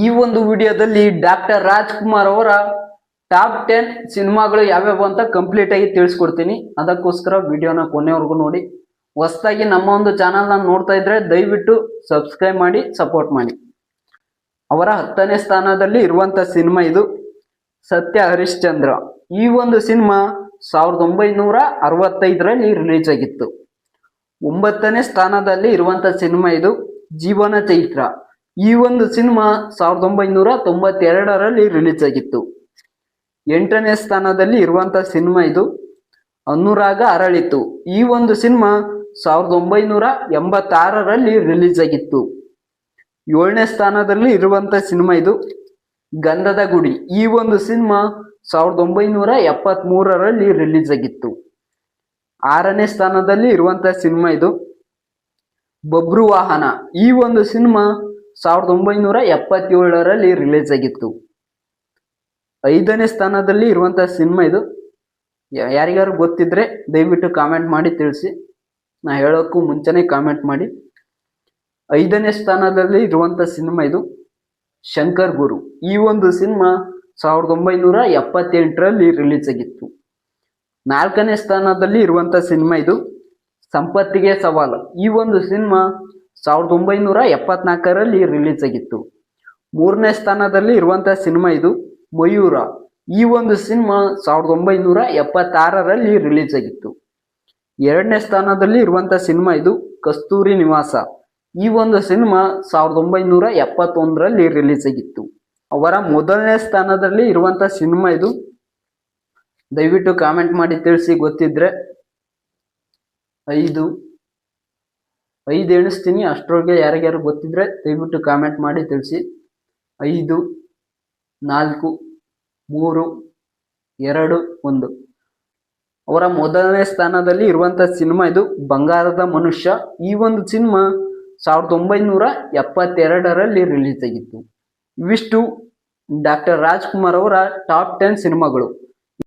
ಈ ಒಂದು ವಿಡಿಯೋದಲ್ಲಿ ಡಾಕ್ಟರ್ ರಾಜ್ಕುಮಾರ್ ಅವರ ಟಾಪ್ 10 ಸಿನಿಮಾಗಳು ಯಾವ್ಯಾವ ಅಂತ ಕಂಪ್ಲೀಟ್ ಆಗಿ ತಿಳಿಸ್ಕೊಡ್ತೀನಿ. ಅದಕ್ಕೋಸ್ಕರ ವಿಡಿಯೋನ ಕೊನೆವರೆಗೂ ನೋಡಿ. ಹೊಸದಾಗಿ ನಮ್ಮ ಒಂದು ಚಾನಲ್ನ ನೋಡ್ತಾ ಇದ್ರೆ ದಯವಿಟ್ಟು ಸಬ್ಸ್ಕ್ರೈಬ್ ಮಾಡಿ ಸಪೋರ್ಟ್ ಮಾಡಿ. ಅವರ 10ನೇ ಸ್ಥಾನದಲ್ಲಿ ಇರುವಂತ ಸಿನಿಮಾ ಇದು ಸತ್ಯ ಹರಿಶ್ಚಂದ್ರ. ಈ ಒಂದು ಸಿನಿಮಾ 1965ರಲ್ಲಿ ರಿಲೀಸ್ ಆಗಿತ್ತು. 9ನೇ ಸ್ಥಾನದಲ್ಲಿ ಇರುವಂತ ಸಿನಿಮಾ ಇದು ಜೀವನ ಚೈತ್ರ. ಈ ಒಂದು ಸಿನಿಮಾ 1992ರಲ್ಲಿ ರಿಲೀಸ್ ಆಗಿತ್ತು. 8ನೇ ಸ್ಥಾನದಲ್ಲಿ ಇರುವಂತ ಸಿನಿಮಾ ಇದು ಅನುರಾಗ ಅರಳಿತು. ಈ ಒಂದು ಸಿನಿಮಾ 1986ರಲ್ಲಿ ರಿಲೀಸ್ ಆಗಿತ್ತು. 7ನೇ ಸ್ಥಾನದಲ್ಲಿ ಇರುವಂತ ಸಿನಿಮಾ ಇದು ಗಂಧದ ಗುಡಿ. ಈ ಒಂದು ಸಿನಿಮಾ 1973ರಲ್ಲಿ ರಿಲೀಸ್ ಆಗಿತ್ತು. 6ನೇ ಸ್ಥಾನದಲ್ಲಿ ಇರುವಂತ ಸಿನಿಮಾ ಇದು ಬಬ್ರು ವಾಹನ. ಈ ಒಂದು ಸಿನಿಮಾ 1977ರಲ್ಲಿ ರಿಲೀಸ್ ಆಗಿತ್ತು. 5ನೇ ಸ್ಥಾನದಲ್ಲಿ ಇರುವಂತ ಸಿನಿಮಾ ಇದು ಯಾರಿಗಾರು ಗೊತ್ತಿದ್ರೆ ದಯವಿಟ್ಟು ಕಾಮೆಂಟ್ ಮಾಡಿ ತಿಳಿಸಿ. ನಾ ಹೇಳೋಕ್ಕೂ ಮುಂಚೆನೆ ಕಾಮೆಂಟ್ ಮಾಡಿ. 5ನೇ ಸ್ಥಾನದಲ್ಲಿ ಇರುವಂತ ಸಿನಿಮಾ ಇದು ಶಂಕರ್ ಗುರು. ಈ ಒಂದು ಸಿನಿಮಾ 1978ರಲ್ಲಿ ರಿಲೀಸ್ ಆಗಿತ್ತು. 4ನೇ ಸ್ಥಾನದಲ್ಲಿ ಇರುವಂತ ಸಿನಿಮಾ ಇದು ಸಂಪತ್ತಿಗೆ ಸವಾಲು. ಈ ಒಂದು ಸಿನಿಮಾ 1974ರಲ್ಲಿ ರಿಲೀಸ್ ಆಗಿತ್ತು. 3ನೇ ಸ್ಥಾನದಲ್ಲಿ ಇರುವಂತ ಸಿನಿಮಾ ಇದು ಮಯೂರ. ಈ ಒಂದು ಸಿನಿಮಾ 1976ರಲ್ಲಿ ರಿಲೀಸ್ ಆಗಿತ್ತು. 2ನೇ ಸ್ಥಾನದಲ್ಲಿ ಇರುವಂತ ಸಿನಿಮಾ ಇದು ಕಸ್ತೂರಿ ನಿವಾಸ. ಈ ಒಂದು ಸಿನಿಮಾ 1971ರಲ್ಲಿ ರಿಲೀಸ್ ಆಗಿತ್ತು. ಅವರ 1ನೇ ಸ್ಥಾನದಲ್ಲಿ ಇರುವಂತ ಸಿನಿಮಾ ಇದು ದಯವಿಟ್ಟು ಕಾಮೆಂಟ್ ಮಾಡಿ ತಿಳಿಸಿ ಗೊತ್ತಿದ್ರೆ. 5 ಎಣಿಸ್ತೀನಿ, ಅಷ್ಟರೊಳಗೆ ಯಾರಿಗಾರು ಗೊತ್ತಿದ್ರೆ ದಯವಿಟ್ಟು ಕಾಮೆಂಟ್ ಮಾಡಿ ತಿಳಿಸಿ. 5 4 3 2 1. ಅವರ 1ನೇ ಸ್ಥಾನದಲ್ಲಿ ಇರುವಂತ ಸಿನಿಮಾ ಇದು ಬಂಗಾರದ ಮನುಷ್ಯ. ಈ ಒಂದು ಸಿನಿಮಾ 1972ರಲ್ಲಿ ರಿಲೀಸ್ ಆಗಿತ್ತು. ಇವಿಷ್ಟು ಡಾಕ್ಟರ್ ರಾಜ್ಕುಮಾರ್ ಅವರ ಟಾಪ್ 10 ಸಿನಿಮಾಗಳು.